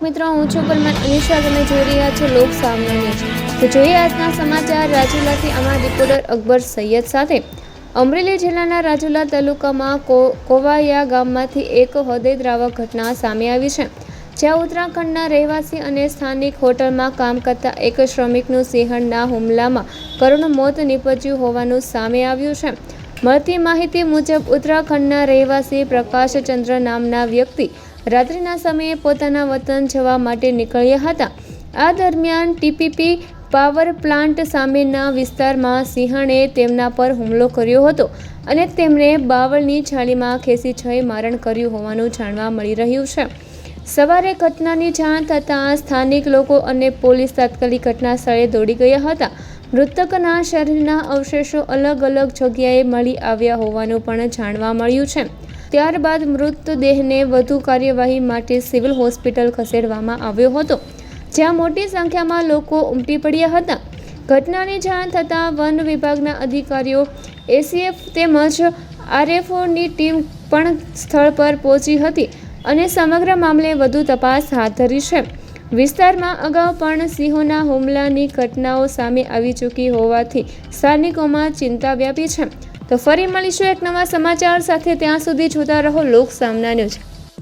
મિત્રો, હું છું પરમાર અનિશા. તમે જોઈ રહ્યા છો લોક સામના ન્યૂઝ. તો જોઈએ આજના સમાચાર. રાજુલાથી અમારા રિપોર્ટર અકબર સૈયદ સાથે. અમરેલી જિલ્લાના રાજુલા તાલુકામાં કોવાયા ગામમાંથી એક હૃદયદ્રાવક ઘટના સામે આવી છે, જ્યાં ઉત્તરાખંડના રહેવાસી અને સ્થાનિક હોટલમાં કામ કરતા એક શ્રમિકનું સિંહણના હુમલામાં કરુણ મોત નીપજ્યું હોવાનું સામે આવ્યું છે. મળતી માહિતી મુજબ ઉત્તરાખંડના રહેવાસી પ્રકાશચંદ્ર નામના વ્યક્તિ રાત્રિના સમયે પોતાના વતન જવા માટે નીકળ્યા હતા. આ દરમિયાન ટીપીપી પાવર પ્લાન્ટ સામેના વિસ્તારમાં સિંહણે તેમના પર હુમલો કર્યો હતો અને તેમણે બાવળની છાલીમાં ખેંચી જઈ મારણ કર્યું હોવાનું જાણવા મળી રહ્યું છે. સવારે ઘટનાની જાણ થતાં સ્થાનિક લોકો અને પોલીસ તાત્કાલિક ઘટના સ્થળે દોડી ગયા હતા. મૃતકના શરીરના અવશેષો અલગ અલગ જગ્યાએ મળી આવ્યા હોવાનું પણ જાણવા મળ્યું છે. ત્યારબાદ મૃતદેહને વધુ કાર્યવાહી માટે સિવિલ હોસ્પિટલ ખસેડવામાં આવ્યો હતો, જ્યાં મોટી સંખ્યામાં લોકો ઉમટી પડ્યા હતા. ઘટનાની જાણ થતાં વન વિભાગના અધિકારીઓ, એસીએફ તેમજ આરએફઓની ટીમ પણ સ્થળ પર પહોંચી હતી અને સમગ્ર મામલે વધુ તપાસ હાથ ધરી છે. વિસ્તારમાં અગાઉ પણ સિંહોના હુમલાની ઘટનાઓ સામે આવી ચૂકી હોવાથી સ્થાનિકોમાં ચિંતા વ્યાપી છે. તો ફરી મળીશું એક નવા સમાચાર સાથે. ત્યાં સુધી જોતા રહો લોક સામના ન્યૂઝ.